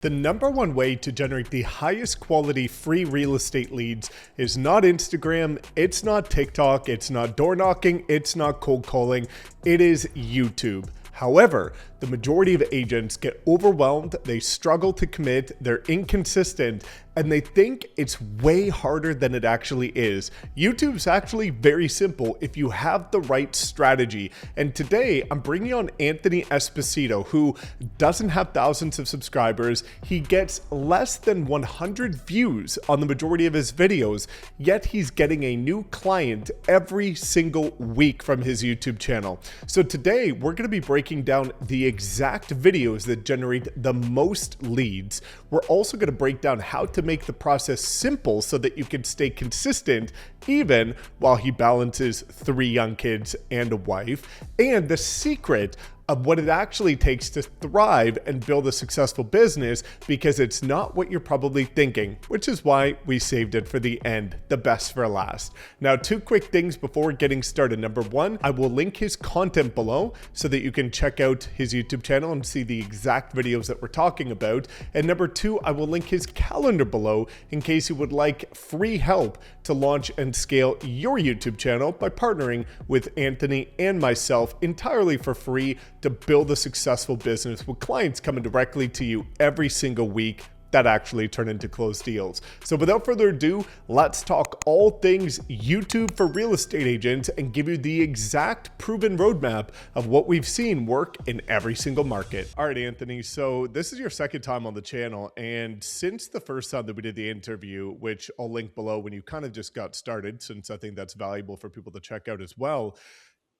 The number one way to generate the highest quality free real estate leads is not Instagram, it's not TikTok, it's not door knocking, it's not cold calling, it is YouTube. However, the majority of agents get overwhelmed, they struggle to commit, they're inconsistent, and they think it's way harder than it actually is. YouTube's actually very simple if you have the right strategy. And today I'm bringing on Anthony Esposito, who doesn't have thousands of subscribers. He gets less than 100 views on the majority of his videos, yet he's getting a new client every single week from his YouTube channel. So today we're going to be breaking down the exact videos that generate the most leads. We're also going to break down how to make the process simple so that you can stay consistent even while he balances 3 young kids and a wife, and the secret of what it actually takes to thrive and build a successful business, because it's not what you're probably thinking, which is why we saved it for the end, the best for last. Now, 2 quick things before getting started. Number 1, I will link his content below so that you can check out his YouTube channel and see the exact videos that we're talking about. And number 2, I will link his calendar below in case you would like free help to launch and scale your YouTube channel by partnering with Anthony and myself entirely for free to build a successful business with clients coming directly to you every single week that actually turn into closed deals. So without further ado, let's talk all things YouTube for real estate agents and give you the exact proven roadmap of what we've seen work in every single market. All right, Anthony, so this is your second time on the channel. And since the first time that we did the interview, which I'll link below when you kind of just got started, since I think that's valuable for people to check out as well,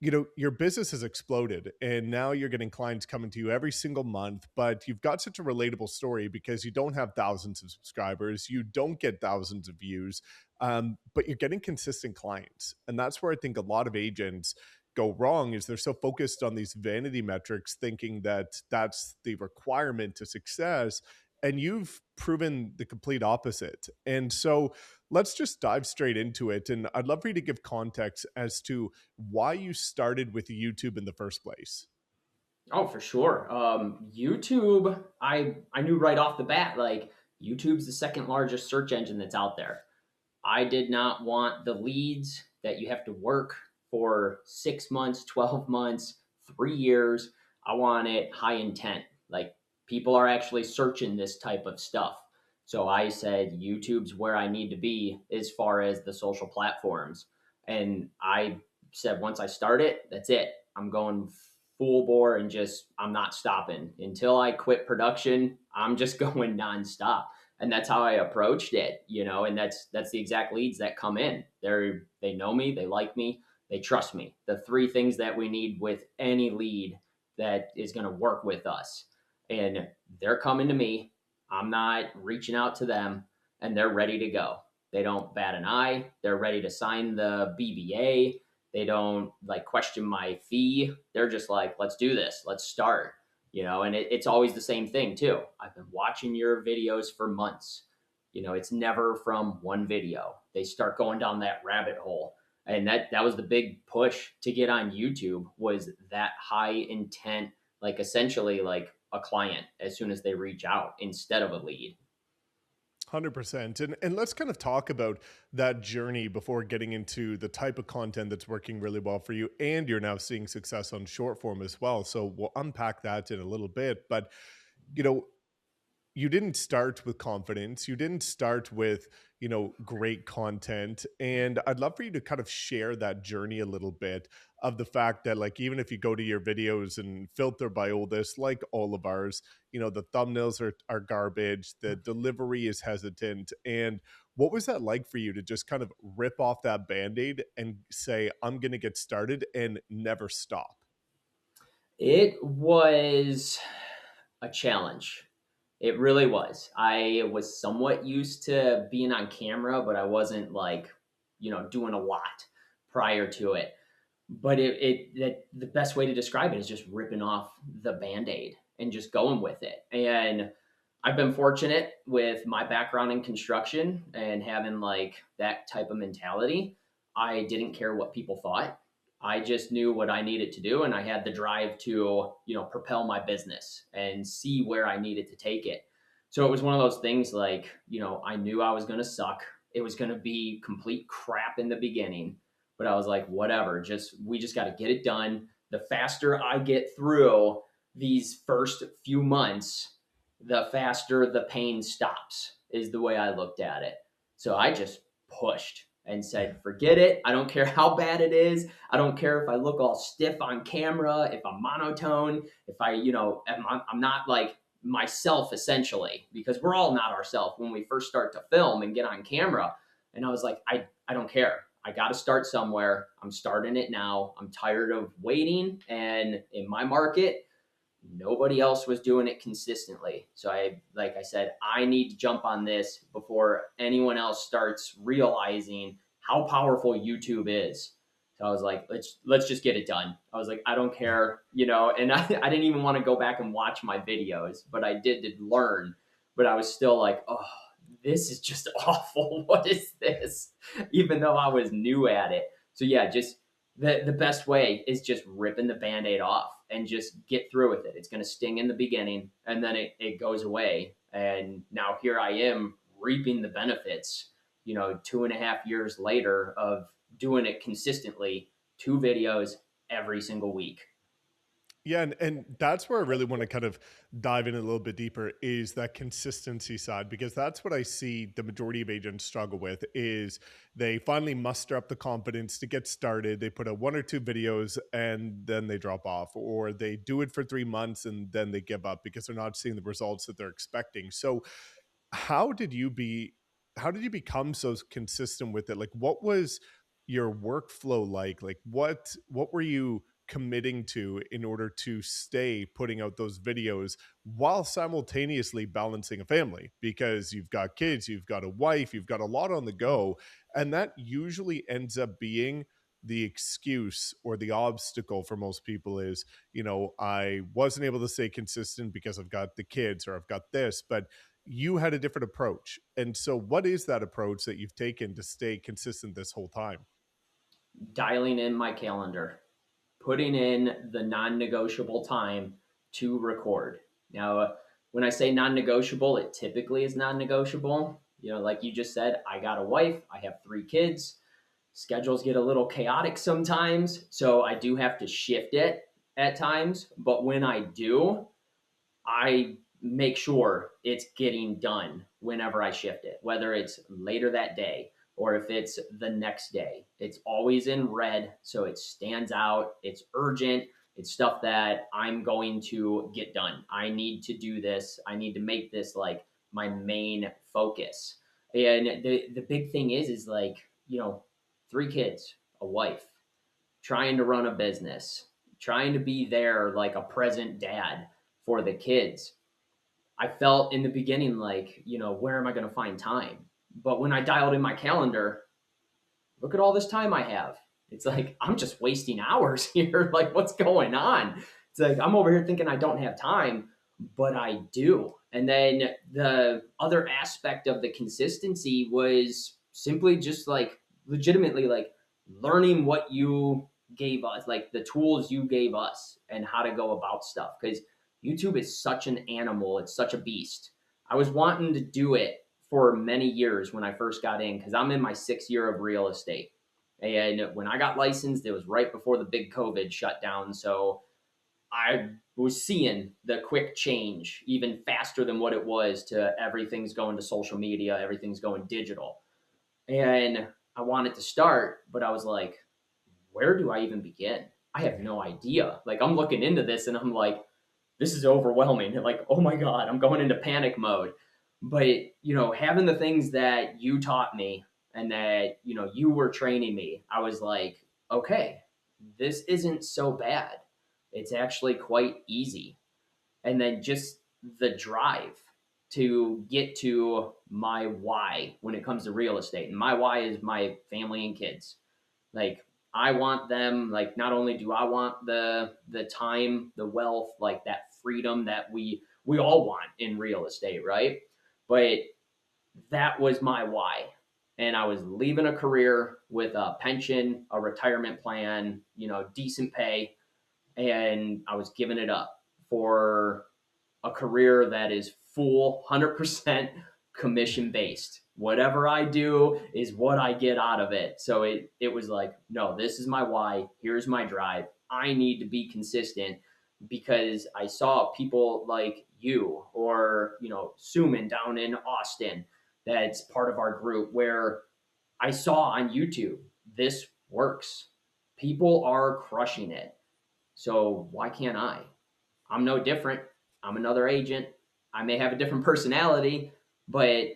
your business has exploded and now you're getting clients coming to you every single month, but you've got such a relatable story because you don't have thousands of subscribers, you don't get thousands of views, but you're getting consistent clients. And that's where I think a lot of agents go wrong, is they're so focused on these vanity metrics, thinking that that's the requirement to success. And you've proven the complete opposite. And so let's just dive straight into it. And I'd love for you to give context as to why you started with YouTube in the first place. Oh, for sure. YouTube, I knew right off the bat, like YouTube's the second largest search engine that's out there. I did not want the leads that you have to work for 6 months, 12 months, 3 years. I want it high intent. Like people are actually searching this type of stuff. So I said YouTube's where I need to be as far as the social platforms. And I said once I start it, that's it. I'm going full bore and just I'm not stopping until I quit production. I'm just going nonstop, and that's how I approached it, and that's the exact leads that come in. They know me, they like me, they trust me. The 3 things that we need with any lead that is going to work with us. And they're coming to me. I'm not reaching out to them, and they're ready to go. They don't bat an eye. They're ready to sign the BBA. They don't like question my fee. They're just like, let's do this. Let's start. And it's always the same thing too. I've been watching your videos for months. It's never from one video. They start going down that rabbit hole. And that was the big push to get on YouTube, was that high intent, like essentially like a client as soon as they reach out instead of a lead. 100%. And let's kind of talk about that journey before getting into the type of content that's working really well for you. And you're now seeing success on short form as well. So we'll unpack that in a little bit. But, you know, you didn't start with confidence. You didn't start with, great content. And I'd love for you to kind of share that journey a little bit, of the fact that, like, even if you go to your videos and filter by oldest, like all of ours, the thumbnails are garbage, the delivery is hesitant. And what was that like for you to just kind of rip off that Band-Aid and say, I'm going to get started and never stop? It was a challenge. It really was. I was somewhat used to being on camera, but I wasn't like, doing a lot prior to it. But the best way to describe it is just ripping off the Band-Aid and just going with it. And I've been fortunate with my background in construction and having like that type of mentality. I didn't care what people thought. I just knew what I needed to do, and I had the drive to, propel my business and see where I needed to take it. So it was one of those things like, I knew I was going to suck. It was going to be complete crap in the beginning, but I was like, whatever, we just got to get it done. The faster I get through these first few months, the faster the pain stops, is the way I looked at it. So I just pushed and said, forget it. I don't care how bad it is. I don't care if I look all stiff on camera, if I'm monotone, if I'm not like myself, essentially, because we're all not ourselves when we first start to film and get on camera. And I was like, I don't care. I got to start somewhere. I'm starting it now. I'm tired of waiting. And in my market, nobody else was doing it consistently. So like I said, I need to jump on this before anyone else starts realizing how powerful YouTube is. So I was like, let's just get it done. I was like, I don't care, and I didn't even want to go back and watch my videos, but I did to learn. But I was still like, oh, this is just awful. What is this? Even though I was new at it. So yeah, just the best way is just ripping the Band-Aid off and just get through with it. It's going to sting in the beginning, and then it goes away. And now here I am reaping the benefits, 2.5 years later of doing it consistently, 2 videos every single week. Yeah, and that's where I really want to kind of dive in a little bit deeper is that consistency side, because that's what I see the majority of agents struggle with is they finally muster up the confidence to get started. They put out 1 or 2 videos and then they drop off, or they do it for 3 months and then they give up because they're not seeing the results that they're expecting. So how did you be how did you become so consistent with it? Like what was your workflow like? Like what were you committing to in order to stay putting out those videos while simultaneously balancing a family? Because you've got kids, you've got a wife, you've got a lot on the go, and that usually ends up being the excuse or the obstacle for most people is, I wasn't able to stay consistent because I've got the kids or I've got this, but you had a different approach. And so what is that approach that you've taken to stay consistent this whole time? Dialing in my calendar, putting in the non-negotiable time to record. Now, when I say non-negotiable, it typically is non-negotiable. Like you just said, I got a wife, I have 3 kids. Schedules get a little chaotic sometimes, so I do have to shift it at times. But when I do, I make sure it's getting done whenever I shift it, whether it's later that day or if it's the next day. It's always in red, so it stands out. It's urgent. It's stuff that I'm going to get done. I need to do this. I need to make this like my main focus. And the big thing is like, 3 kids, a wife, trying to run a business, trying to be there like a present dad for the kids. I felt in the beginning like, where am I going to find time? But when I dialed in my calendar, look at all this time I have. It's like, I'm just wasting hours here. Like, what's going on? It's like, I'm over here thinking I don't have time, but I do. And then the other aspect of the consistency was simply just like legitimately like learning what you gave us, like the tools you gave us and how to go about stuff. Because YouTube is such an animal, it's such a beast. I was wanting to do it for many years when I first got in because I'm in my 6th year of real estate. And when I got licensed, it was right before the big COVID shutdown. So I was seeing the quick change even faster than what it was to everything's going to social media, everything's going digital. And I wanted to start, but I was like, where do I even begin? I have no idea. Like, I'm looking into this and I'm like, this is overwhelming. Like, oh my God, I'm going into panic mode. But, having the things that you taught me and that, you were training me, I was like, okay, this isn't so bad. It's actually quite easy. And then just the drive to get to my why when it comes to real estate. And my why is my family and kids. Like, I want them, like, not only do I want the time, the wealth, like that freedom that we all want in real estate, right? But that was my why. And I was leaving a career with a pension, a retirement plan, decent pay, and I was giving it up for a career that is full 100% commission based. Whatever I do is what I get out of it. So it was like, no, this is my why. Here's my drive. I need to be consistent because I saw people like you or, Suman down in Austin that's part of our group where I saw on YouTube, this works. People are crushing it. So why can't I? I'm no different. I'm another agent. I may have a different personality, but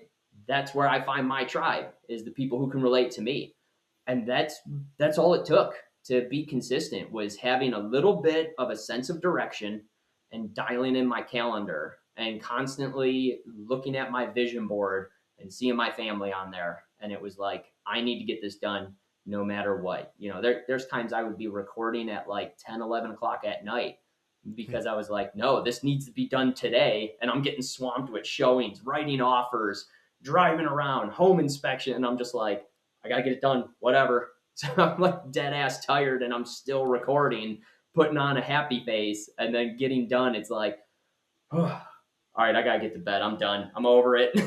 that's where I find my tribe is the people who can relate to me. And that's all it took to be consistent was having a little bit of a sense of direction and dialing in my calendar and constantly looking at my vision board and seeing my family on there. And it was like, I need to get this done no matter what. There's times I would be recording at like 10, 11 o'clock at night because I was like, no, this needs to be done today. And I'm getting swamped with showings, writing offers, driving around, home inspection. And I'm just like, I got to get it done, whatever. So I'm like dead ass tired and I'm still recording, putting on a happy face and then getting done. It's like, oh, all right, I got to get to bed. I'm done. I'm over it.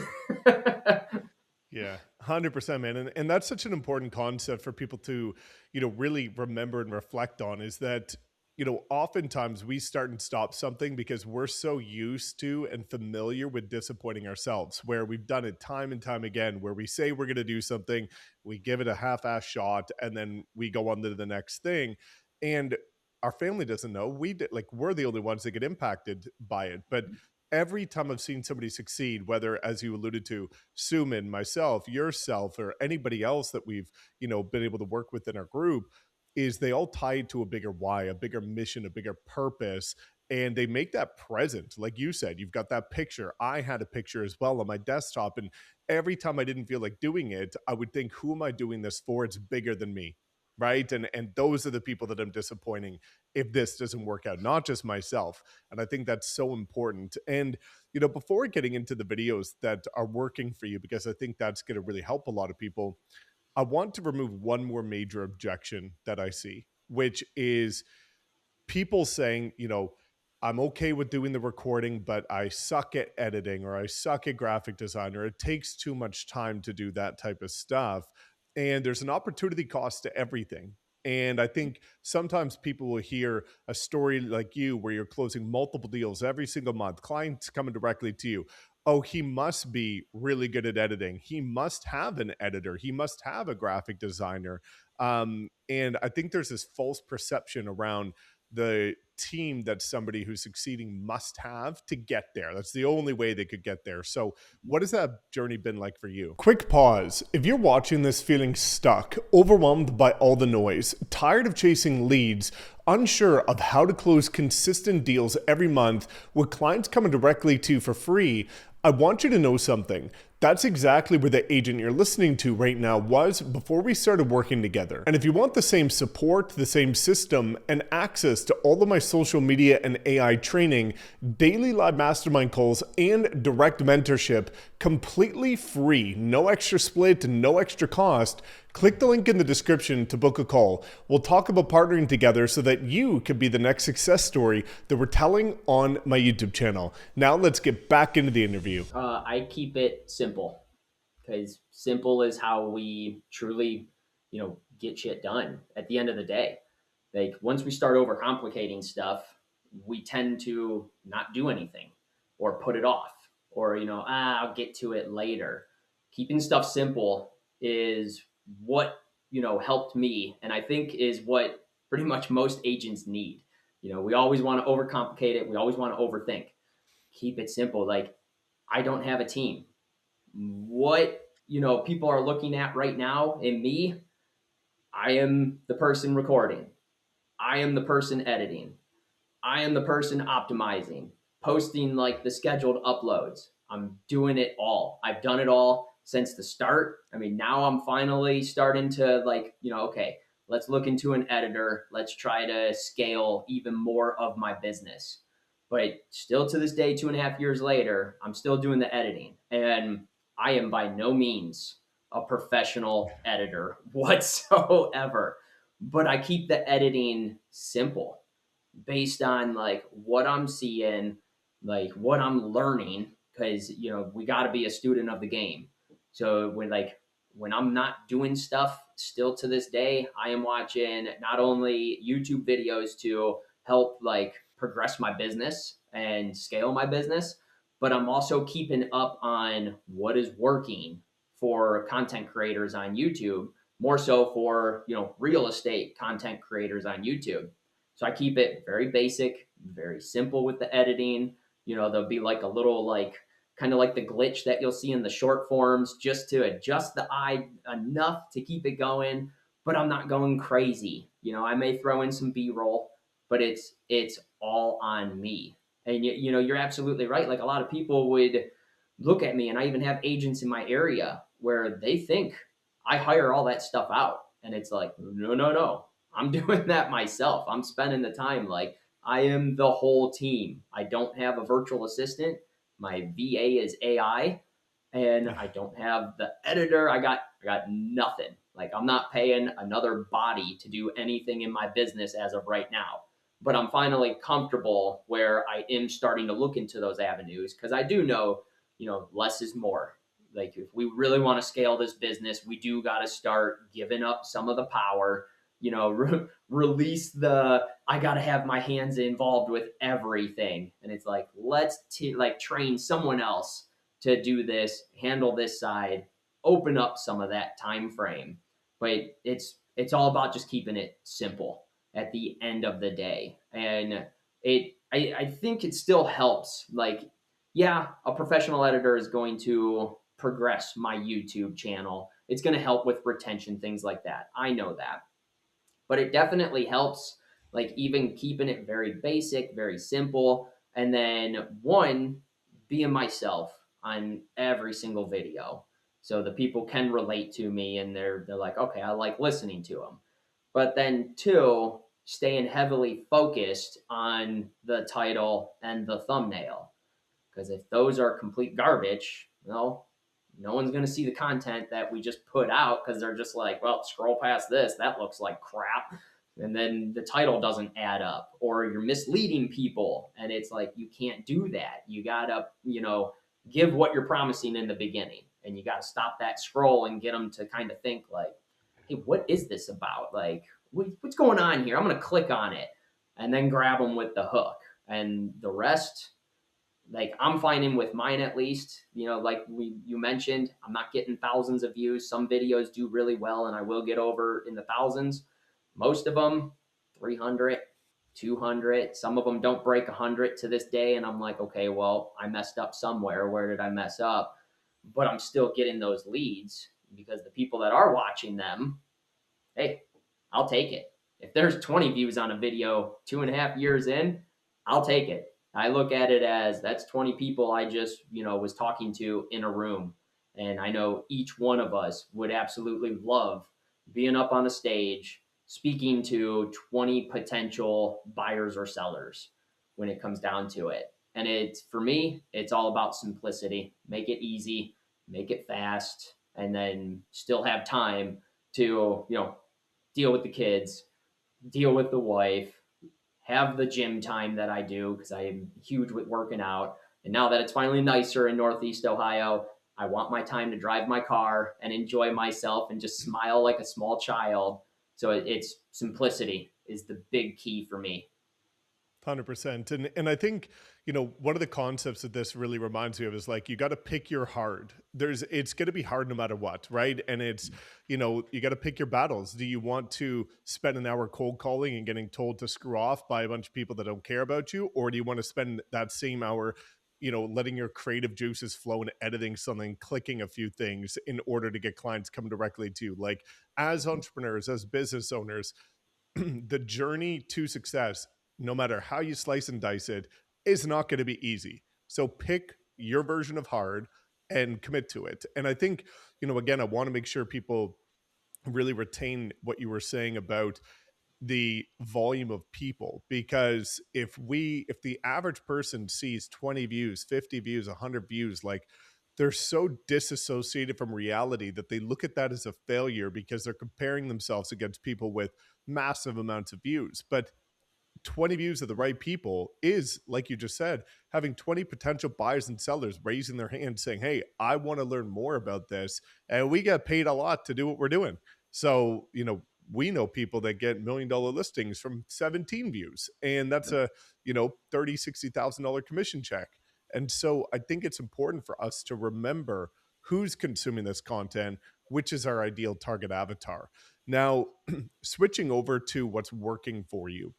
Yeah, 100%, man. And that's such an important concept for people to, really remember and reflect on is that, oftentimes we start and stop something because we're so used to and familiar with disappointing ourselves, where we've done it time and time again, where we say we're going to do something, we give it a half-ass shot, and then we go on to the next thing. And our family doesn't know. We're the only ones that get impacted by it. But every time I've seen somebody succeed, whether, as you alluded to, Suman, myself, yourself, or anybody else that we've, been able to work with in our group, is they all tie it to a bigger why, a bigger mission, a bigger purpose. And they make that present. Like you said, you've got that picture. I had a picture as well on my desktop. And every time I didn't feel like doing it, I would think, who am I doing this for? It's bigger than me. Right. And those are the people that I'm disappointing if this doesn't work out, not just myself. And I think that's so important. And, before getting into the videos that are working for you, because I think that's going to really help a lot of people, I want to remove one more major objection that I see, which is people saying, I'm okay with doing the recording, but I suck at editing or I suck at graphic design, or it takes too much time to do that type of stuff. And there's an opportunity cost to everything. And I think sometimes people will hear a story like you where you're closing multiple deals every single month, clients coming directly to you. Oh, he must be really good at editing. He must have an editor. He must have a graphic designer. And I think there's this false perception around the team that somebody who's succeeding must have to get there. That's the only way they could get there. So what has that journey been like for you? Quick pause. If you're watching this feeling stuck, overwhelmed by all the noise, tired of chasing leads, unsure of how to close consistent deals every month with clients coming directly to you for free, I want you to know something. That's exactly where the agent you're listening to right now was before we started working together. And if you want the same support, the same system, and access to all of my social media and AI training, daily live mastermind calls, and direct mentorship, completely free, no extra split, no extra cost, click the link in the description to book a call. We'll talk about partnering together so that you could be the next success story that we're telling on my YouTube channel. Now let's get back into the interview. I keep it simple because simple is how we truly, get shit done at the end of the day. Like once we start overcomplicating stuff, we tend to not do anything or put it off or, I'll get to it later. Keeping stuff simple is what, helped me. And I think is what pretty much most agents need. We always want to overcomplicate it. We always want to overthink. Keep it simple. Like I don't have a team. What, people are looking at right now in me, I am the person recording. I am the person editing. I am the person optimizing, posting like the scheduled uploads. I'm doing it all. I've done it all since the start. I mean, now I'm finally starting to okay, let's look into an editor. Let's try to scale even more of my business. But still to this day, 2.5 years later, I'm still doing the editing. And I am by no means a professional editor whatsoever. But I keep the editing simple based on like what I'm seeing, like what I'm learning, because we got to be a student of the game. So when I'm not doing stuff, still to this day, I am watching not only YouTube videos to help like progress my business and scale my business, but I'm also keeping up on what is working for content creators on YouTube, more so for real estate content creators on YouTube. So I keep it very basic, very simple with the editing. There'll be like a little like kind of like the glitch that you'll see in the short forms just to adjust the eye enough to keep it going, but I'm not going crazy. I may throw in some B-roll, but it's all on me. And you're absolutely right. Like a lot of people would look at me, and I even have agents in my area where they think I hire all that stuff out. And it's like, no, no, no. I'm doing that myself. I'm spending the time. Like I am the whole team. I don't have a virtual assistant. My VA is AI, and I don't have the editor. I got nothing. Like I'm not paying another body to do anything in my business as of right now. But I'm finally comfortable where I am starting to look into those avenues because I do know, less is more. Like if we really want to scale this business, we do got to start giving up some of the power, release the I got to have my hands involved with everything. And it's like, let's like train someone else to do this, handle this side, open up some of that time frame. But it's all about just keeping it simple at the end of the day. And I think it still helps. Like, yeah, a professional editor is going to progress my YouTube channel. It's going to help with retention, things like that. I know that. But it definitely helps, like, even keeping it very basic, very simple. And then, one, being myself on every single video. So the people can relate to me and they're like, okay, I like listening to them. But then, two, staying heavily focused on the title and the thumbnail. Because if those are complete garbage, well, no one's going to see the content that we just put out because they're just like, well, scroll past this. That looks like crap. And then the title doesn't add up, or you're misleading people. And it's like, you can't do that. You got to, give what you're promising in the beginning. And you got to stop that scroll and get them to kind of think like, hey, what is this about? Like, what's going on here? I'm going to click on it and then grab them with the hook. And the rest, like I'm finding with mine at least, like you mentioned, I'm not getting thousands of views. Some videos do really well and I will get over in the thousands. Most of them 300, 200. Some of them don't break 100 to this day, and I'm like, okay, well, I messed up somewhere. Where did I mess up? But I'm still getting those leads because the people that are watching them, hey, I'll take it. If there's 20 views on a video 2.5 years in, I'll take it. I look at it as that's 20 people I just, was talking to in a room. And I know each one of us would absolutely love being up on the stage, speaking to 20 potential buyers or sellers when it comes down to it. And it's for me, it's all about simplicity. Make it easy, make it fast, and then still have time to, deal with the kids, deal with the wife, have the gym time that I do because I am huge with working out. And now that it's finally nicer in Northeast Ohio, I want my time to drive my car and enjoy myself and just smile like a small child. So it's simplicity is the big key for me. 100%. And I think, one of the concepts that this really reminds me of is like, you got to pick your hard. It's going to be hard no matter what, right? And it's, you got to pick your battles. Do you want to spend an hour cold calling and getting told to screw off by a bunch of people that don't care about you? Or do you want to spend that same hour, letting your creative juices flow and editing something, clicking a few things in order to get clients come directly to you? Like as entrepreneurs, as business owners, the journey to success, no matter how you slice and dice it, is not going to be easy. So pick your version of hard and commit to it. And I think, again, I want to make sure people really retain what you were saying about the volume of people, because if the average person sees 20 views, 50 views, 100 views, like they're so disassociated from reality that they look at that as a failure because they're comparing themselves against people with massive amounts of views. But 20 views of the right people is, like you just said, having 20 potential buyers and sellers raising their hand saying, hey, I want to learn more about this. And we get paid a lot to do what we're doing. So, we know people that get $1 million listings from 17 views. And that's a, $30,000, $60,000 commission check. And so I think it's important for us to remember who's consuming this content, which is our ideal target avatar. Now, switching over to what's working for you,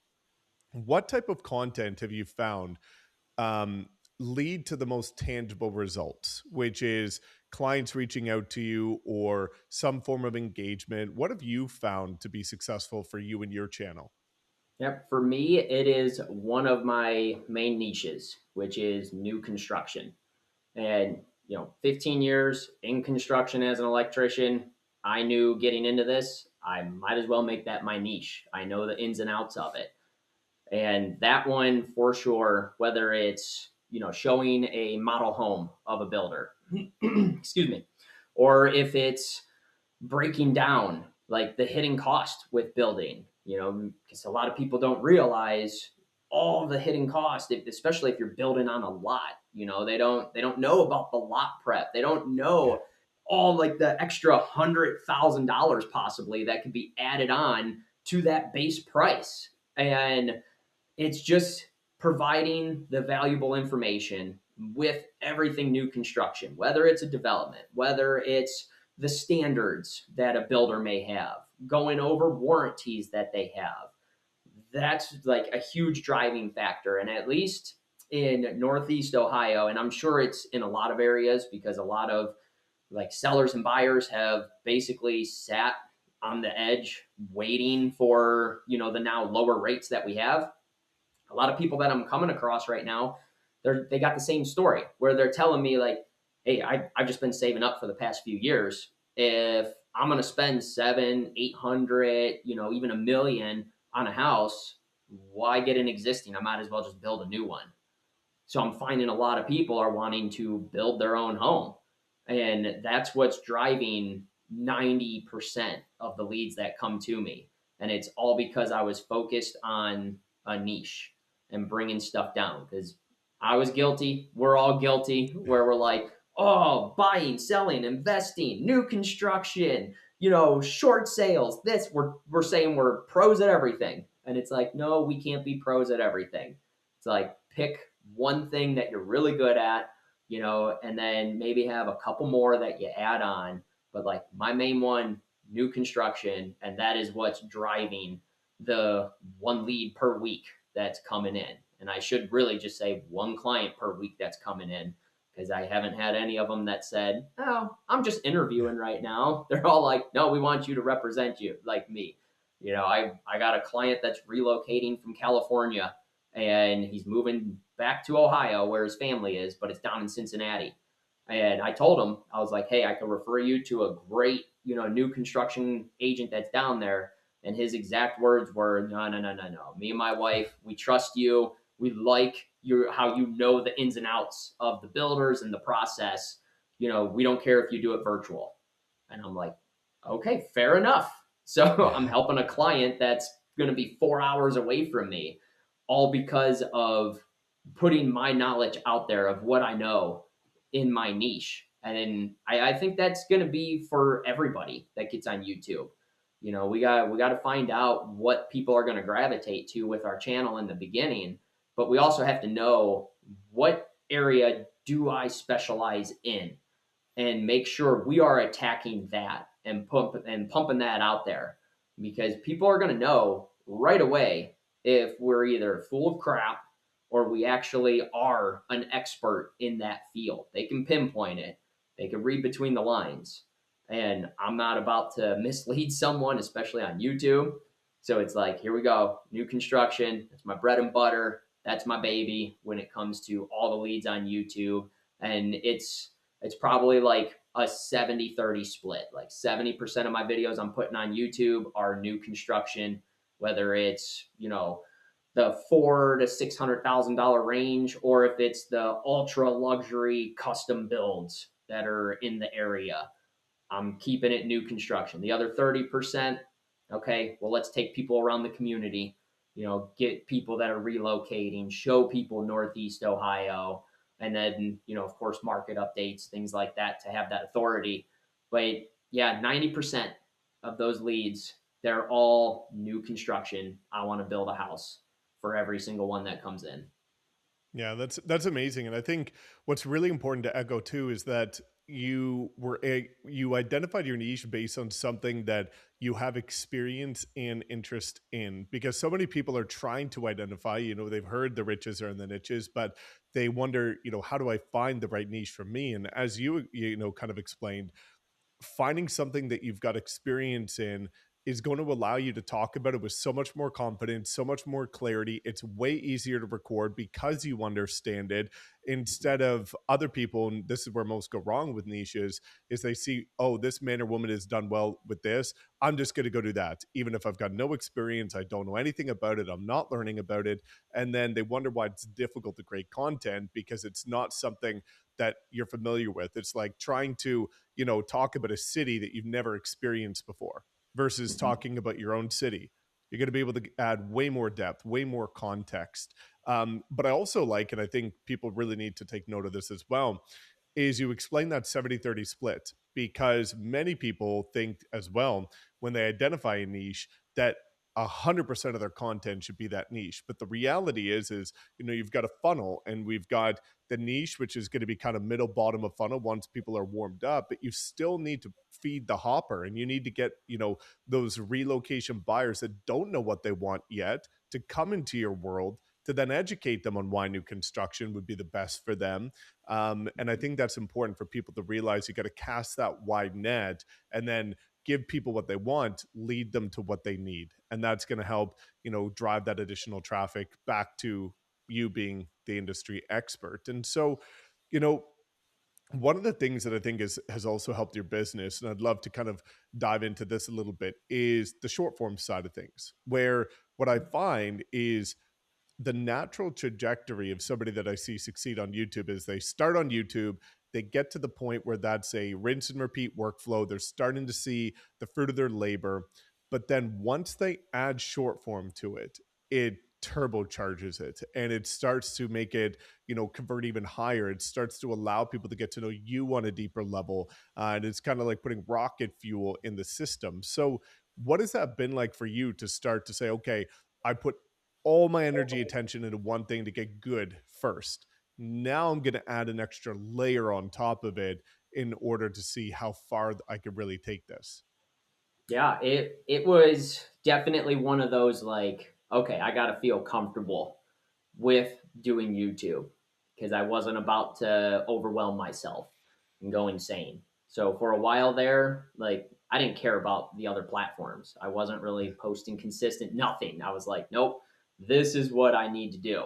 what type of content have you found um, lead to the most tangible results, which is clients reaching out to you or some form of engagement? What have you found to be successful for you and your channel? Yep. For me, it is one of my main niches, which is new construction. And, 15 years in construction as an electrician, I knew getting into this, I might as well make that my niche. I know the ins and outs of it. And that one for sure, whether it's, showing a model home of a builder, excuse me, or if it's breaking down like the hidden cost with building, because a lot of people don't realize all the hidden cost, especially if you're building on a lot. They don't know about the lot prep. They don't Yeah. know all like the extra $100,000 possibly that could be added on to that base price. And it's just providing the valuable information with everything new construction, whether it's a development, whether it's the standards that a builder may have, going over warranties that they have. That's like a huge driving factor. And at least in Northeast Ohio, and I'm sure it's in a lot of areas because a lot of like sellers and buyers have basically sat on the edge waiting for, the now lower rates that we have. A lot of people that I'm coming across right now, they got the same story where they're telling me like, hey, I've just been saving up for the past few years. If I'm gonna spend 700, 800, even 1 million on a house, why get an existing? I might as well just build a new one. So I'm finding a lot of people are wanting to build their own home. And that's what's driving 90% of the leads that come to me. And it's all because I was focused on a niche and bringing stuff down because I was guilty. We're all guilty where we're like, oh, buying, selling, investing, new construction, short sales. We're saying we're pros at everything. And it's like, no, we can't be pros at everything. It's like pick one thing that you're really good at, and then maybe have a couple more that you add on. But like my main one, new construction, and that is what's driving the one lead per week that's coming in. And I should really just say one client per week that's coming in because I haven't had any of them that said, oh, I'm just interviewing right now. They're all like, no, we want you to represent you like me. I got a client that's relocating from California and he's moving back to Ohio where his family is, but it's down in Cincinnati. And I told him, I was like, hey, I can refer you to a great, new construction agent that's down there. And his exact words were, no, no, no, no, no. Me and my wife, we trust you. We like how you know the ins and outs of the builders and the process. We don't care if you do it virtual. And I'm like, okay, fair enough. So I'm helping a client that's going to be 4 hours away from me, all because of putting my knowledge out there of what I know in my niche. And I think that's going to be for everybody that gets on YouTube. We got to find out what people are going to gravitate to with our channel in the beginning, but we also have to know what area do I specialize in and make sure we are attacking that and pumping that out there because people are going to know right away if we're either full of crap or we actually are an expert in that field. They can pinpoint it. They can read between the lines. And I'm not about to mislead someone, especially on YouTube. So it's like, here we go, new construction. It's my bread and butter. That's my baby when it comes to all the leads on YouTube. And it's probably like a 70-30 split. Like 70% of my videos I'm putting on YouTube are new construction, whether it's, the $400,000 to $600,000 range, or if it's the ultra luxury custom builds that are in the area. I'm keeping it new construction. The other 30%, okay, well, let's take people around the community. get people that are relocating, show people Northeast Ohio, and then, of course, market updates, things like that to have that authority. But yeah, 90% of those leads, they're all new construction. I want to build a house for every single one that comes in. Yeah, that's amazing, and I think what's really important to echo too is that you identified your niche based on something that you have experience and interest in, because so many people are trying to identify, they've heard the riches are in the niches, but they wonder, how do I find the right niche for me? And as you kind of explained, finding something that you've got experience in is going to allow you to talk about it with so much more confidence, so much more clarity. It's way easier to record because you understand it, instead of other people. And this is where most go wrong with niches, is they see, oh, this man or woman has done well with this, I'm just going to go do that. Even if I've got no experience, I don't know anything about it, I'm not learning about it. And then they wonder why it's difficult to create content, because it's not something that you're familiar with. It's like trying to talk about a city that you've never experienced before versus Mhm. talking about your own city. You're going to be able to add way more depth, way more context. But I also like, and I think people really need to take note of this as well, is you explain that 70-30 split, because many people think as well, when they identify a niche, that 100% of their content should be that niche. But the reality is you've got a funnel, and we've got the niche, which is going to be kind of middle bottom of funnel once people are warmed up, but you still need to feed the hopper, and you need to get those relocation buyers that don't know what they want yet to come into your world, to then educate them on why new construction would be the best for them. And I think that's important for people to realize. You got to cast that wide net, and then give people what they want, lead them to what they need. And that's going to help, drive that additional traffic back to you being the industry expert. And so, you know, one of the things that I think has also helped your business, and I'd love to kind of dive into this a little bit, is the short form side of things, where what I find is the natural trajectory of somebody that I see succeed on YouTube is they start on YouTube, they get to the point where that's a rinse and repeat workflow. They're starting to see the fruit of their labor. But then once they add short form to it, it turbocharges it, and it starts to make it, convert even higher. It starts to allow people to get to know you on a deeper level. And it's kind of like putting rocket fuel in the system. So, what has that been like for you to start to say, okay, I put all my energy attention into one thing to get good first. Now I'm going to add an extra layer on top of it in order to see how far I could really take this. Yeah, it was definitely one of those like, okay, I got to feel comfortable with doing YouTube because I wasn't about to overwhelm myself and go insane. So for a while there, like I didn't care about the other platforms. I wasn't really posting consistent, nothing. I was like, nope, this is what I need to do.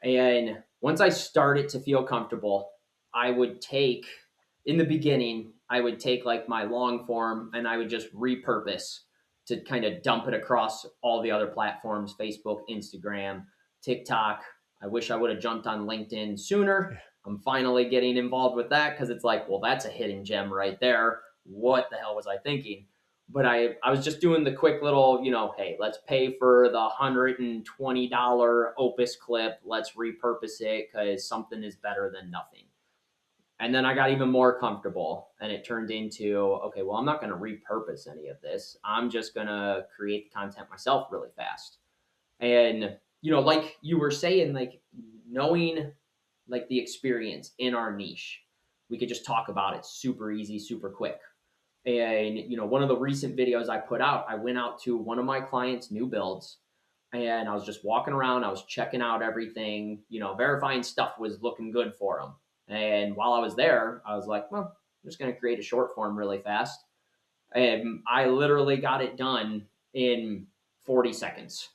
And once I started to feel comfortable, I would take, in the beginning, I would take like my long form and I would just repurpose to kind of dump it across all the other platforms: Facebook, Instagram, TikTok. I wish I would have jumped on LinkedIn sooner. I'm finally getting involved with that because it's like, well, that's a hidden gem right there. What the hell was I thinking? But I was just doing the quick little, hey, let's pay for the $120 Opus clip. Let's repurpose it because something is better than nothing. And then I got even more comfortable and it turned into, okay, well, I'm not going to repurpose any of this. I'm just going to create the content myself really fast. And, like you were saying, like knowing like the experience in our niche, we could just talk about it super easy, super quick. And, one of the recent videos I put out, I went out to one of my clients' new builds and I was just walking around. I was checking out everything, verifying stuff was looking good for them. And while I was there, I was like, well, I'm just going to create a short form really fast. And I literally got it done in 40 seconds,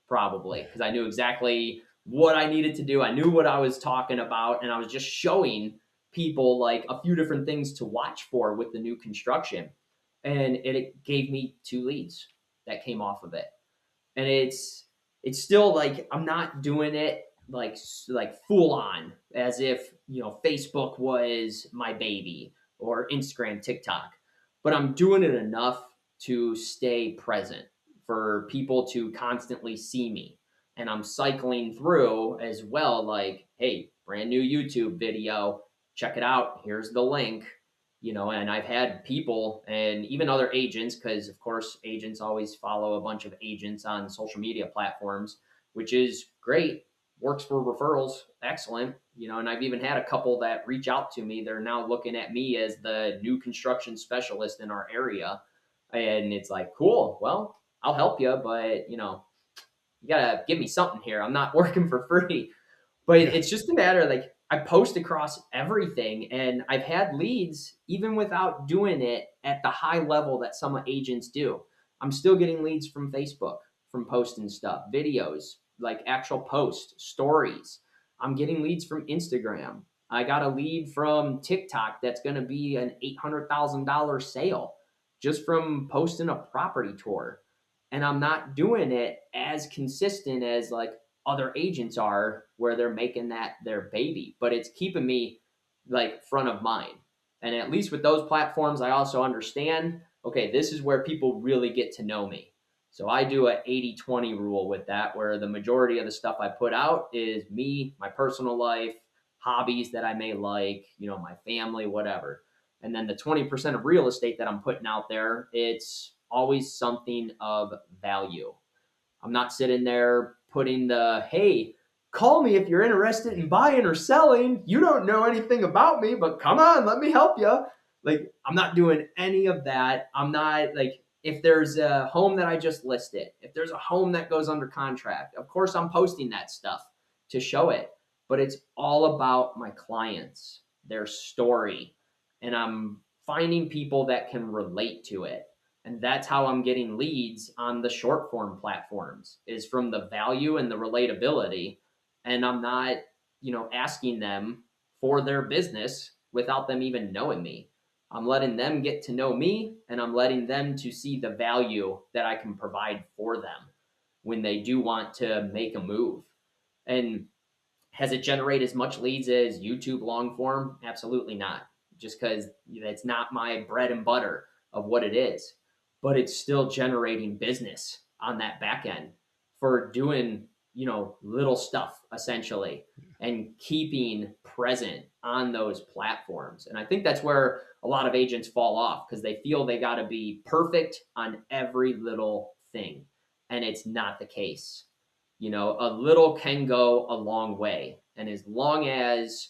probably, because I knew exactly what I needed to do. I knew what I was talking about, and I was just showing people like a few different things to watch for with the new construction. And it gave me 2 leads that came off of it. And it's still like I'm not doing it like full on as if, Facebook was my baby or Instagram, TikTok, but I'm doing it enough to stay present for people to constantly see me. and I'm cycling through as well, like, hey, brand new YouTube video, check it out. Here's the link. And I've had people and even other agents, because of course agents always follow a bunch of agents on social media platforms, which is great, works for referrals, excellent. And I've even had a couple that reach out to me. They're now looking at me as the new construction specialist in our area, and it's like, cool, well, I'll help you, but you gotta give me something here. I'm not working for free. But Yeah. it's just a matter of, like, I post across everything, and I've had leads even without doing it at the high level that some agents do. I'm still getting leads from Facebook, from posting stuff, videos, like actual posts, stories. I'm getting leads from Instagram. I got a lead from TikTok that's going to be an $800,000 sale just from posting a property tour. And I'm not doing it as consistent as like other agents are, where they're making that their baby, but it's keeping me like front of mind. And at least with those platforms, I also understand, okay, this is where people really get to know me. So I do a 80-20 rule with that, where the majority of the stuff I put out is me, my personal life, hobbies that I may like, my family, whatever. And then the 20% of real estate that I'm putting out there, it's always something of value. I'm not sitting there putting the, hey, call me if you're interested in buying or selling. You don't know anything about me, but come on, let me help you. Like, I'm not doing any of that. I'm not like, if there's a home that I just listed, if there's a home that goes under contract, of course I'm posting that stuff to show it. But it's all about my clients, their story, and I'm finding people that can relate to it. And that's how I'm getting leads on the short form platforms, is from the value and the relatability. And I'm not, asking them for their business without them even knowing me. I'm letting them get to know me, and I'm letting them to see the value that I can provide for them when they do want to make a move. And has it generated as much leads as YouTube long form? Absolutely not. Just because it's not my bread and butter of what it is, but it's still generating business on that back end for doing, little stuff essentially, and keeping present on those platforms. And I think that's where a lot of agents fall off, because they feel they got to be perfect on every little thing. And it's not the case. A little can go a long way. And as long as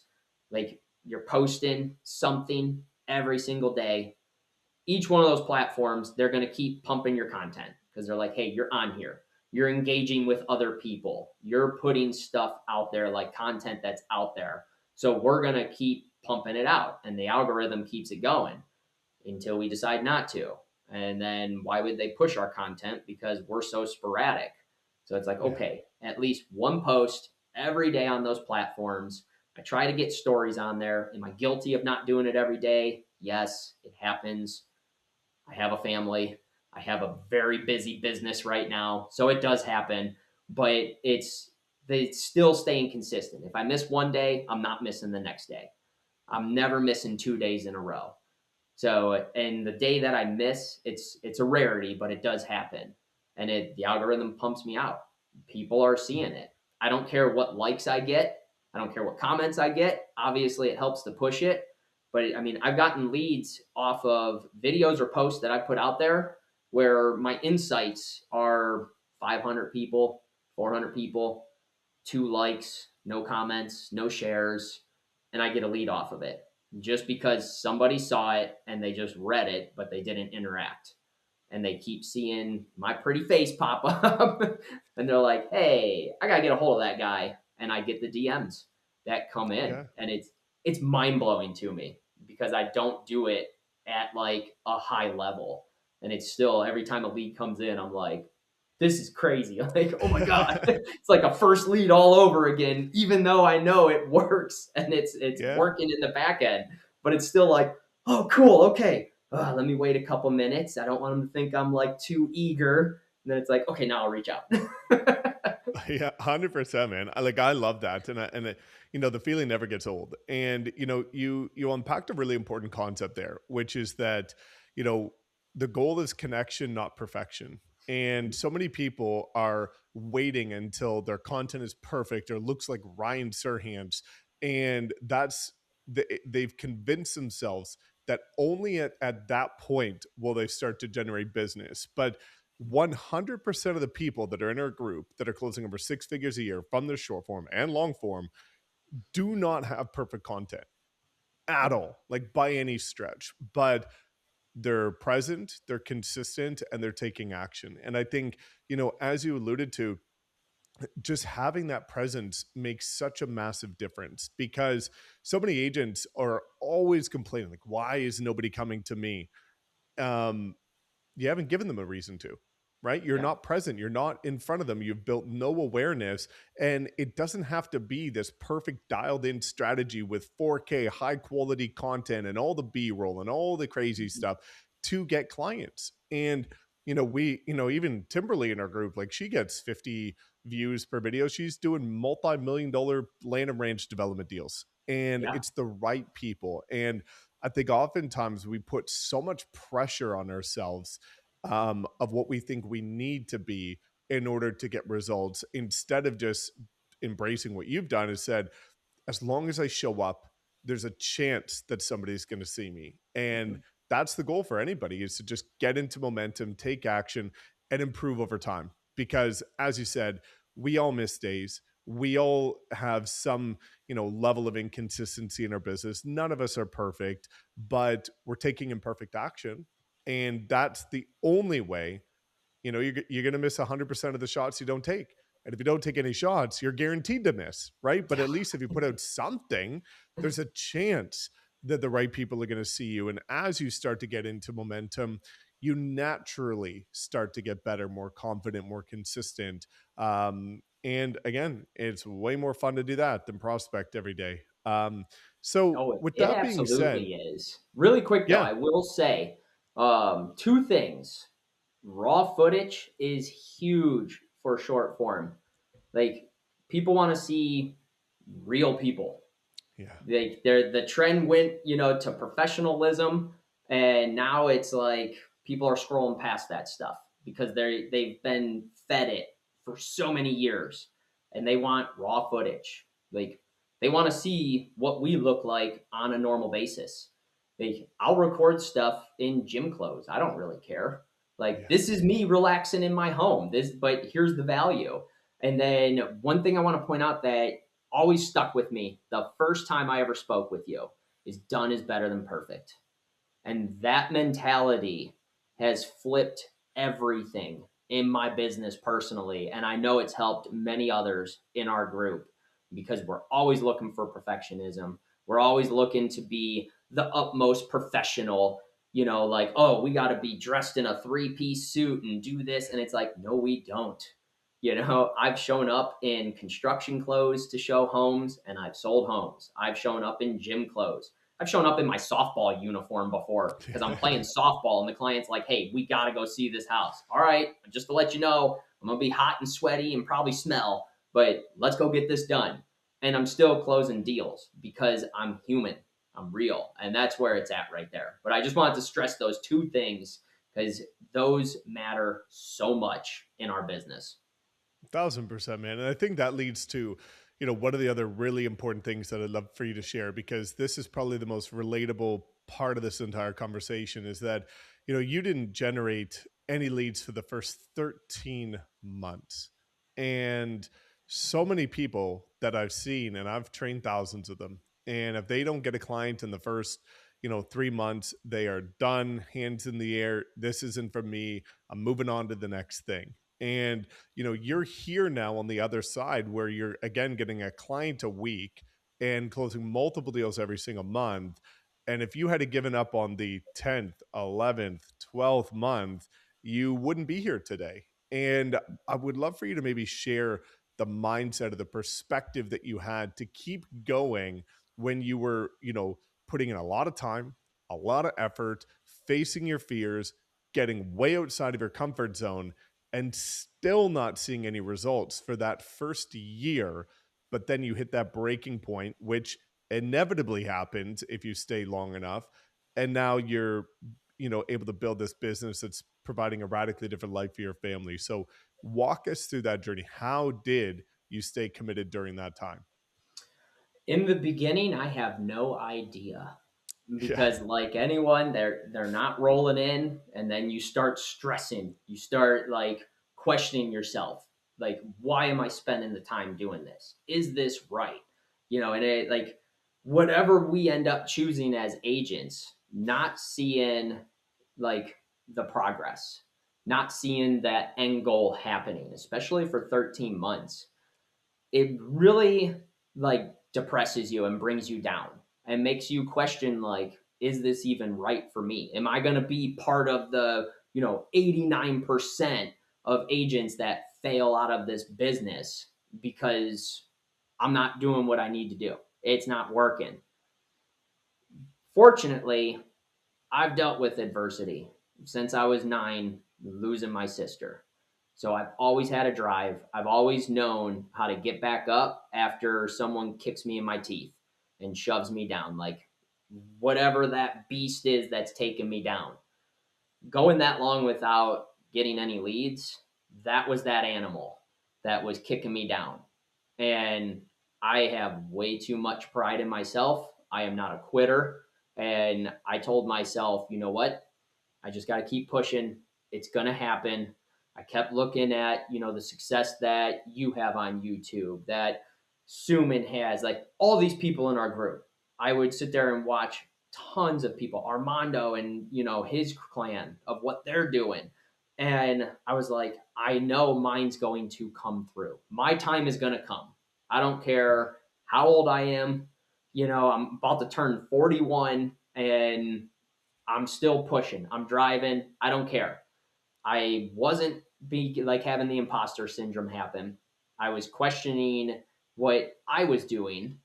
like you're posting something every single day, each one of those platforms, they're going to keep pumping your content, because they're like, hey, you're on here. You're engaging with other people. You're putting stuff out there, like content that's out there. So we're going to keep pumping it out. And the algorithm keeps it going until we decide not to. And then why would they push our content? Because we're so sporadic. So it's like, Yeah. okay, at least one post every day on those platforms. I try to get stories on there. Am I guilty of not doing it every day? Yes, it happens. I have a family. I have a very busy business right now. So it does happen, but they still staying consistent. If I miss one day, I'm not missing the next day. I'm never missing 2 days in a row. So, and the day that I miss, it's a rarity, but it does happen, and the algorithm pumps me out. People are seeing it. I don't care what likes I get. I don't care what comments I get. Obviously, it helps to push it. But I mean, I've gotten leads off of videos or posts that I put out there where my insights are 500 people, 400 people, 2 likes, no comments, no shares, and I get a lead off of it just because somebody saw it and they just read it, but they didn't interact. And they keep seeing my pretty face pop up and they're like, hey, I gotta get a hold of that guy. And I get the DMs that come in. Yeah. And it's mind blowing to me, because I don't do it at like a high level. And it's still, every time a lead comes in, I'm like, this is crazy. Like, oh my God. It's like a first lead all over again, even though I know it works and it's Yeah. working in the back end. But it's still like, oh, cool. Okay. Let me wait a couple minutes. I don't want them to think I'm like too eager. And then it's like, okay, now I'll reach out. Yeah, 100%, man. I love that. The feeling never gets old. And, you unpacked a really important concept there, which is that, the goal is connection, not perfection. And so many people are waiting until their content is perfect or looks like Ryan Serhant's. And they've convinced themselves that only at that point will they start to generate business. But 100% of the people that are in our group that are closing over 6 figures a year from their short form and long form do not have perfect content at all, like by any stretch. But they're present, they're consistent, and they're taking action. And I think, as you alluded to, just having that presence makes such a massive difference because so many agents are always complaining, like, why is nobody coming to me? Um, you haven't given them a reason to, right? You're Yeah. not present. You're not in front of them. You've built no awareness. And it doesn't have to be this perfect dialed in strategy with 4K high quality content and all the B roll and all the crazy Mhm. stuff to get clients. And, even Timberly in our group, like she gets 50 views per video. She's doing multi-million-dollar land and ranch development deals. And Yeah. it's the right people. And I think oftentimes we put so much pressure on ourselves of what we think we need to be in order to get results instead of just embracing what you've done and said, as long as I show up, there's a chance that somebody's going to see me. And Mhm. that's the goal for anybody, is to just get into momentum, take action, and improve over time. Because as you said, we all miss days. We all have some, level of inconsistency in our business. None of us are perfect, but we're taking imperfect action. And that's the only way. You're going to miss 100% of the shots you don't take. And if you don't take any shots, you're guaranteed to miss, right? But at least if you put out something, there's a chance that the right people are going to see you. And as you start to get into momentum, you naturally start to get better, more confident, more consistent. And again, it's way more fun to do that than prospect every day. So, Oh, with it that being said, absolutely is. Really quick though, yeah, I will say two things. Raw footage is huge for short form. Like people want to see real people. yeah, The trend went, to professionalism, and now it's like people are scrolling past that stuff because they've been fed it for so many years, and they want raw footage. Like they want to see what we look like on a normal basis. I'll record stuff in gym clothes. I don't really care. Like yeah, this is me relaxing in my home. But here's the value. And then one thing I want to point out that always stuck with me the first time I ever spoke with you is done is better than perfect. And that mentality has flipped everything in my business personally. And I know it's helped many others in our group because we're always looking for perfectionism. We're always looking to be the utmost professional, like, oh, we got to be dressed in a three-piece suit and do this. And it's like, no, we don't. I've shown up in construction clothes to show homes and I've sold homes. I've shown up in gym clothes. I've shown up in my softball uniform before because I'm playing softball and the client's like, hey, we got to go see this house. All right, just to let you know, I'm going to be hot and sweaty and probably smell, but let's go get this done. And I'm still closing deals because I'm human, I'm real. And that's where it's at right there. But I just wanted to stress those two things because those matter so much in our business. 1,000%, man. And I think that leads to, one of the other really important things that I'd love for you to share, because this is probably the most relatable part of this entire conversation, is that, you didn't generate any leads for the first 13 months. And so many people that I've seen, and I've trained thousands of them, and if they don't get a client in the first, 3 months, they are done, hands in the air. This isn't for me. I'm moving on to the next thing. And you're here now on the other side where you're again getting a client a week and closing multiple deals every single month. And if you had given up on the 10th, 11th, 12th month, you wouldn't be here today. And I would love for you to maybe share the mindset or the perspective that you had to keep going when you were, putting in a lot of time, a lot of effort, facing your fears, getting way outside of your comfort zone, and still not seeing any results for that first year. But then you hit that breaking point, which inevitably happens if you stay long enough. And now you're, able to build this business that's providing a radically different life for your family. So walk us through that journey. How did you stay committed during that time? In the beginning, I have no idea Yeah. because like anyone, they're not rolling in, and then you start stressing. You start like questioning yourself. Like, why am I spending the time doing this? Is this right? And it like whatever we end up choosing as agents, not seeing like the progress, not seeing that end goal happening, especially for 13 months, it really like depresses you and brings you down and makes you question, like, is this even right for me? Am I going to be part of the 89% of agents that fail out of this business because I'm not doing what I need to do? It's not working. Fortunately, I've dealt with adversity since I was 9, losing my sister. So I've always had a drive. I've always known how to get back up after someone kicks me in my teeth and shoves me down, like whatever that beast is that's taking me down. Going that long without getting any leads, that was that animal that was kicking me down. And I have way too much pride in myself. I am not a quitter. And I told myself, you know what? I just got to keep pushing. It's going to happen. I kept looking at, the success that you have on YouTube, that Suman has, like all these people in our group. I would sit there and watch tons of people, Armando and, his clan of what they're doing. And I was like, I know mine's going to come through. My time is going to come. I don't care how old I am. I'm about to turn 41 and I'm still pushing. I'm driving. I don't care. I wasn't like having the imposter syndrome happen. I was questioning what I was doing,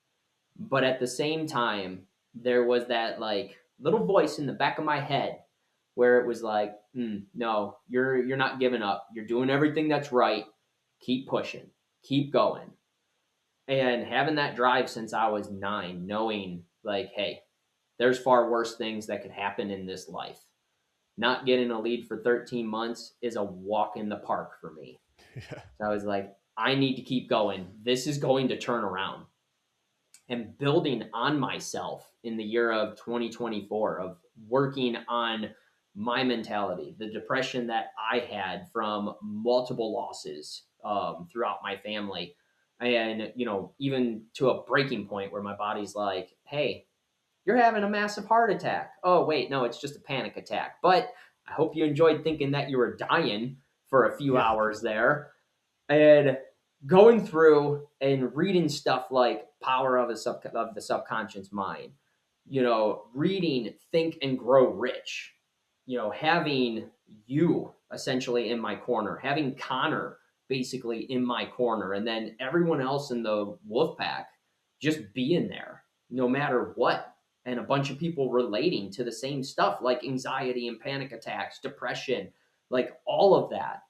but at the same time, there was that like little voice in the back of my head where it was like, no, you're not giving up. You're doing everything that's right. Keep pushing. Keep going. And having that drive since I was 9, knowing like, hey, there's far worse things that could happen in this life. Not getting a lead for 13 months is a walk in the park for me. Yeah. So I was like, I need to keep going. This is going to turn around. And building on myself in the year of 2024 of working on my mentality, the depression that I had from multiple losses throughout my family. And, even to a breaking point where my body's like, hey, you're having a massive heart attack. Oh, wait, no, it's just a panic attack. But I hope you enjoyed thinking that you were dying for a few Yeah. hours there. And going through and reading stuff like Power of the Subconscious Mind, reading Think and Grow Rich, having you essentially in my corner, having Connor basically in my corner, and then everyone else in the wolf pack just being there no matter what, and a bunch of people relating to the same stuff like anxiety and panic attacks, depression, like all of that.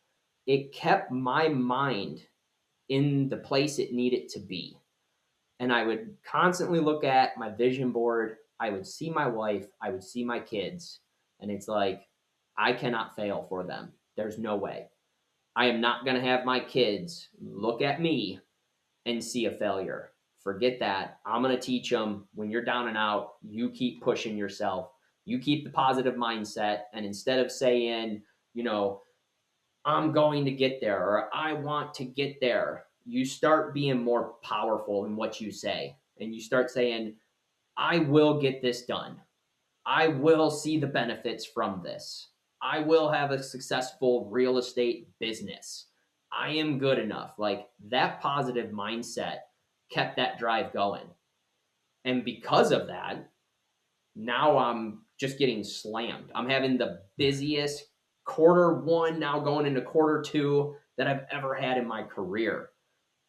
It kept my mind in the place it needed to be. And I would constantly look at my vision board. I would see my wife, I would see my kids, and it's like, I cannot fail for them. There's no way. I am not going to have my kids look at me and see a failure. Forget that. I'm going to teach them when you're down and out, you keep pushing yourself. You keep the positive mindset. And instead of saying, I'm going to get there or I want to get there, you start being more powerful in what you say. And you start saying, I will get this done. I will see the benefits from this. I will have a successful real estate business. I am good enough. Like that positive mindset kept that drive going. And because of that, now I'm just getting slammed. I'm having the busiest quarter 1 now going into quarter 2 that I've ever had in my career.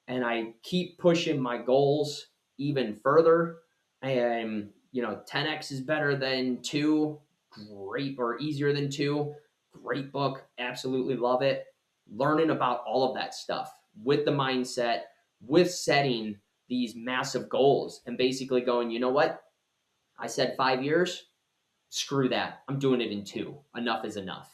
And I keep pushing my goals even further. And, 10x is better than 2. Great, or easier than 2. Great book. Absolutely love it. Learning about all of that stuff with the mindset, with setting these massive goals and basically going, you know what? I said 5 years. Screw that. I'm doing it in 2. Enough is enough.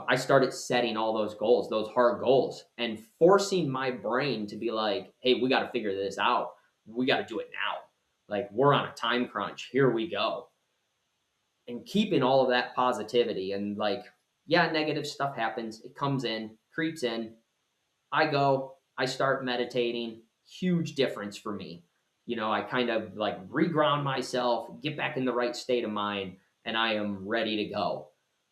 I started setting all those goals, those hard goals, and forcing my brain to be like, hey, we got to figure this out. We got to do it now. Like, we're on a time crunch. Here we go. And keeping all of that positivity and like, yeah, negative stuff happens. It comes in, creeps in. I start meditating. Huge difference for me. I kind of like reground myself, get back in the right state of mind, and I am ready to go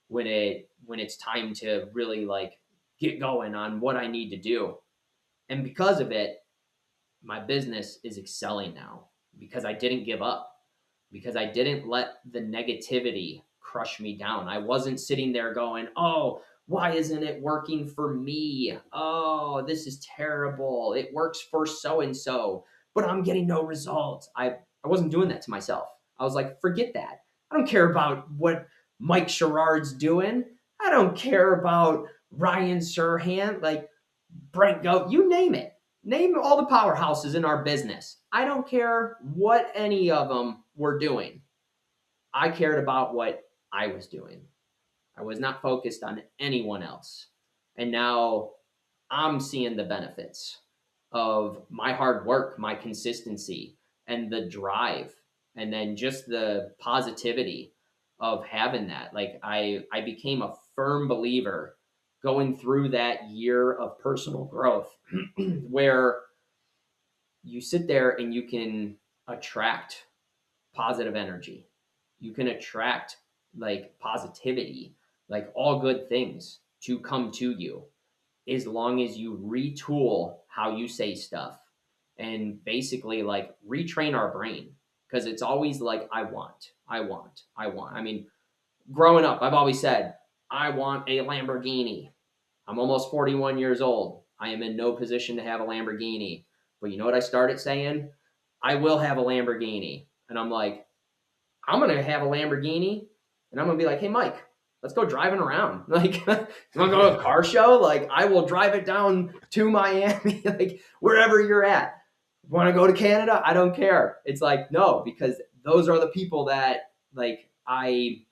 when it's time to really like get going on what I need to do. And because of it, my business is excelling now because I didn't give up, because I didn't let the negativity crush me down. I wasn't sitting there going, oh, why isn't it working for me? Oh, this is terrible. It works for so and so, but I'm getting no results. I wasn't doing that to myself. I was like, forget that. I don't care about what Mike Sherrard's doing. I don't care about Ryan Serhant, like Brent Go, you name it. Name all the powerhouses in our business. I don't care what any of them were doing. I cared about what I was doing. I was not focused on anyone else. And now I'm seeing the benefits of my hard work, my consistency, and the drive, and then just the positivity of having that. Like I became a firm believer going through that year of personal growth where you sit there and you can attract positive energy. You can attract like positivity, like all good things to come to you as long as you retool how you say stuff and basically like retrain our brain, because it's always like I want. I mean, growing up, I've always said I want a Lamborghini. I'm almost 41 years old. I am in no position to have a Lamborghini. But you know what I started saying? I will have a Lamborghini. And I'm like, I'm going to have a Lamborghini and I'm going to be like, hey, Mike, let's go driving around. Like, you want to go to a car show? Like, I will drive it down to Miami, like wherever you're at. Want to go to Canada? I don't care. It's like, no, because those are the people that like I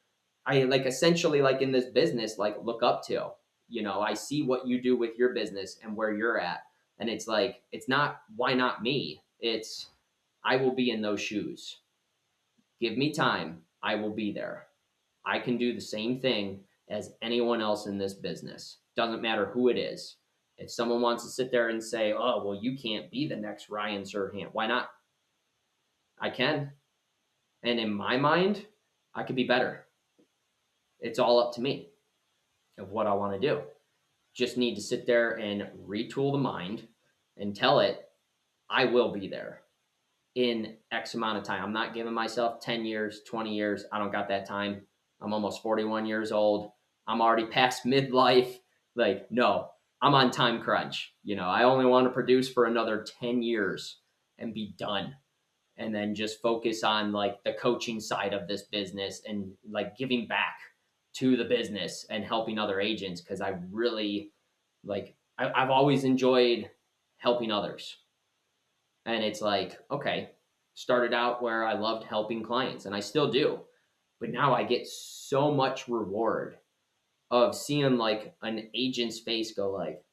like essentially like in this business, like look up to. I see what you do with your business and where you're at. And it's like, it's not, why not me? It's, I will be in those shoes. Give me time. I will be there. I can do the same thing as anyone else in this business. Doesn't matter who it is. If someone wants to sit there and say, oh, well, you can't be the next Ryan Serhant, why not? I can. And in my mind, I could be better. It's all up to me of what I want to do. Just need to sit there and retool the mind and tell it, I will be there in X amount of time. I'm not giving myself 10 years, 20 years. I don't got that time. I'm almost 41 years old. I'm already past midlife. Like, no, I'm on time crunch. I only want to produce for another 10 years and be done. And then just focus on like the coaching side of this business and like giving back to the business and helping other agents, because I really like I've always enjoyed helping others. And it's like, okay, started out where I loved helping clients and I still do. But now I get so much reward of seeing like an agent's face go like,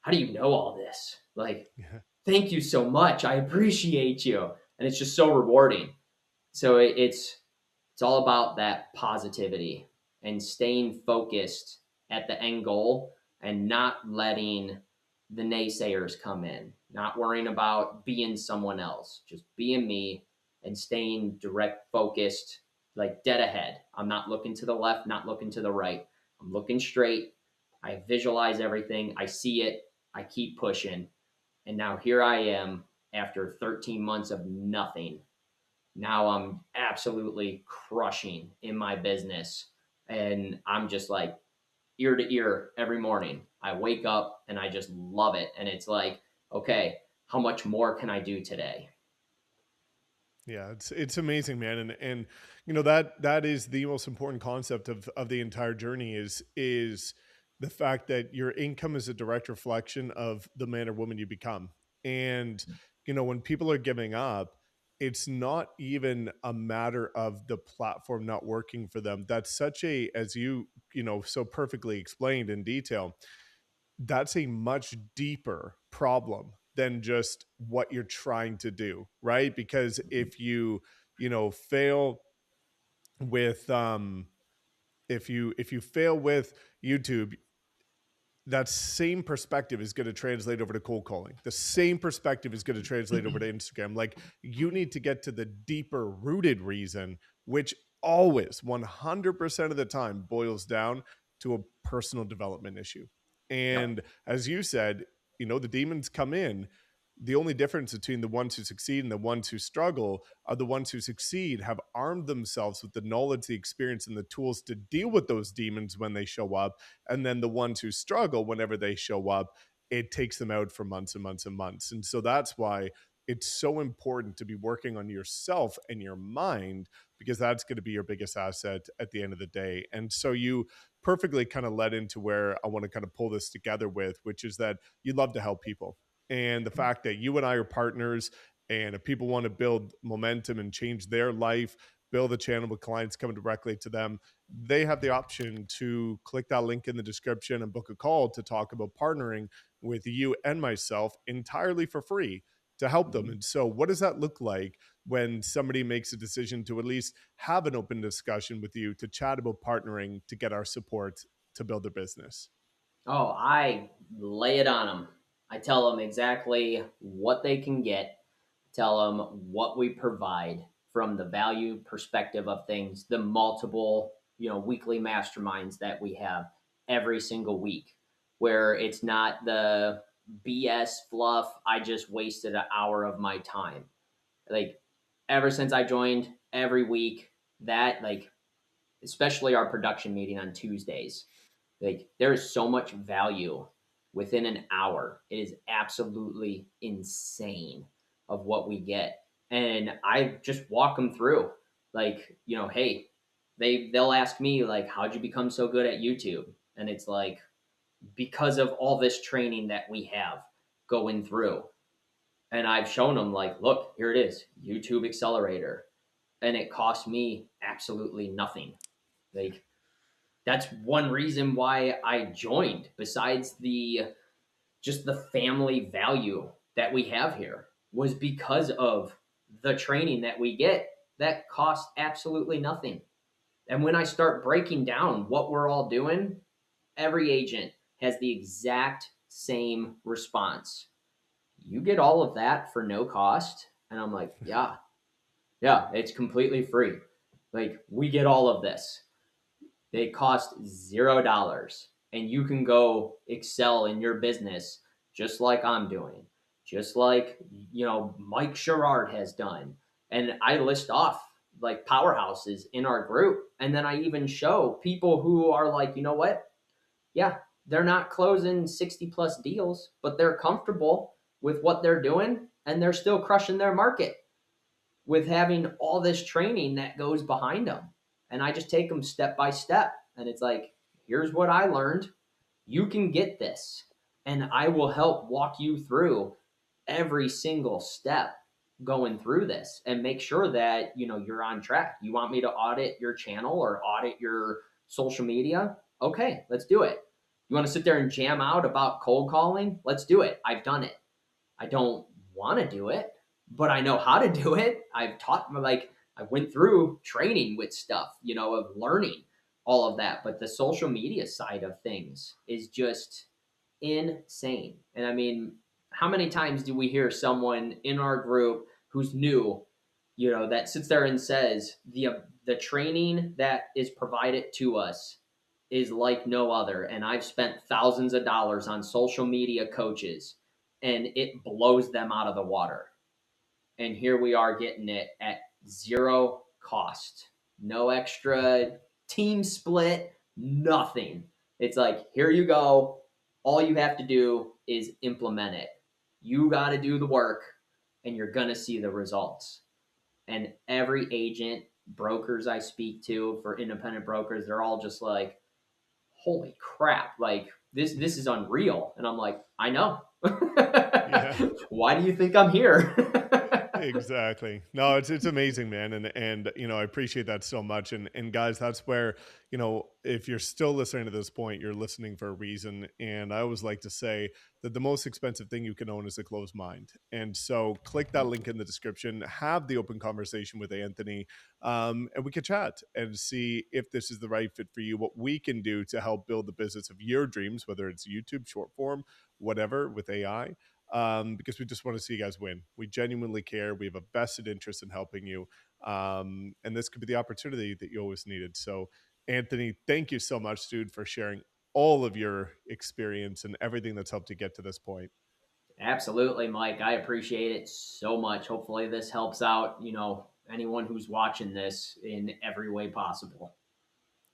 how do you know all this? Like, Yeah. thank you so much. I appreciate you. And it's just so rewarding. So it's all about that positivity and staying focused at the end goal and not letting the naysayers come in, not worrying about being someone else, just being me and staying direct focused, like dead ahead. I'm not looking to the left, not looking to the right. I'm looking straight. I visualize everything. I see it. I keep pushing. And now here I am after 13 months of nothing. Now I'm absolutely crushing in my business. And I'm just like ear to ear every morning. I wake up and I just love it. And it's like, okay, how much more can I do today? Yeah, it's amazing, man, and that is the most important concept of the entire journey is the fact that your income is a direct reflection of the man or woman you become. And when people are giving up, it's not even a matter of the platform not working for them. That's such a, as so perfectly explained in detail, that's a much deeper problem than just what you're trying to do, right? Because if you fail with if you fail with YouTube, that same perspective is going to translate over to cold calling. The same perspective is going to translate over to Instagram. Like, you need to get to the deeper rooted reason, which always 100% of the time boils down to a personal development issue. Yep. And as you said, the demons come in. The only difference between the ones who succeed and the ones who struggle are the ones who succeed have armed themselves with the knowledge, the experience, and the tools to deal with those demons when they show up. And then the ones who struggle, whenever they show up, it takes them out for months and months and months. And so that's why it's so important to be working on yourself and your mind, because that's going to be your biggest asset at the end of the day. And so you perfectly kind of led into where I want to kind of pull this together with, which is that you love to help people. And the fact that you and I are partners, and if people want to build momentum and change their life, build a channel with clients coming directly to them, they have the option to click that link in the description and book a call to talk about partnering with you and myself entirely for free to help them. And so what does that look like when somebody makes a decision to at least have an open discussion with you to chat about partnering to get our support to build their business? Oh, I lay it on them. I tell them exactly what they can get, tell them what we provide from the value perspective of things, the multiple, weekly masterminds that we have every single week, where it's not the BS fluff. I just wasted an hour of my time. Like, ever since I joined, every week, that, like, especially our production meeting on Tuesdays, like, there is so much value within an hour. It is absolutely insane of what we get. And I just walk them through, like, hey, they'll ask me, like, how'd you become so good at YouTube? And it's like, because of all this training that we have going through. And I've shown them, like, look, here it is, YouTube Accelerator. And it cost me absolutely nothing. Like, that's one reason why I joined, besides the just the family value that we have here, was because of the training that we get that costs absolutely nothing. And when I start breaking down what we're all doing, every agent has the exact same response. You get all of that for no cost? And I'm like, yeah, it's completely free. Like, we get all of this. They cost $0, and you can go excel in your business just like I'm doing, just like Mike Sherrard has done. And I list off, like, powerhouses in our group, and then I even show people who are like, you know what? Yeah, they're not closing 60 plus deals, but they're comfortable with what they're doing, and they're still crushing their market with having all this training that goes behind them. And I just take them step by step. And it's like, here's what I learned. You can get this. And I will help walk you through every single step going through this and make sure that you're on track. You want me to audit your channel or audit your social media? Okay, let's do it. You want to sit there and jam out about cold calling? Let's do it. I've done it. I don't want to do it, but I know how to do it. I've taught, like, I went through training with stuff, of learning all of that. But the social media side of things is just insane. And I mean, how many times do we hear someone in our group who's new, that sits there and says the training that is provided to us is like no other, and I've spent thousands of dollars on social media coaches, and it blows them out of the water. And here we are getting it at zero cost, no extra team split, nothing. It's like, here you go. All you have to do is implement it. You got to do the work, and you're going to see the results. And every agent, brokers I speak to for independent brokers, they're all just like, holy crap, like, this is unreal. And I'm like, I know. Yeah. Why do you think I'm here? Exactly. No, it's amazing, man, and I appreciate that so much. And guys, that's where if you're still listening to this point, you're listening for a reason. And I always like to say that the most expensive thing you can own is a closed mind. And so, click that link in the description, have the open conversation with Anthony, and we can chat and see if this is the right fit for you. What we can do to help build the business of your dreams, whether it's YouTube, short form, whatever, with AI, because we just want to see you guys win. We genuinely care. We have a vested interest in helping you. And this could be the opportunity that you always needed. So, Anthony, thank you so much, dude, for sharing all of your experience and everything that's helped you get to this point. Absolutely, Mike. I appreciate it so much. Hopefully, this helps out, anyone who's watching this in every way possible.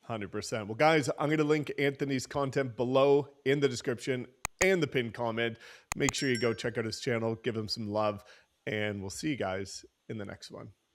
100%. Well, guys, I'm going to link Anthony's content below in the description and the pinned comment. Make sure you go check out his channel, give him some love, and we'll see you guys in the next one.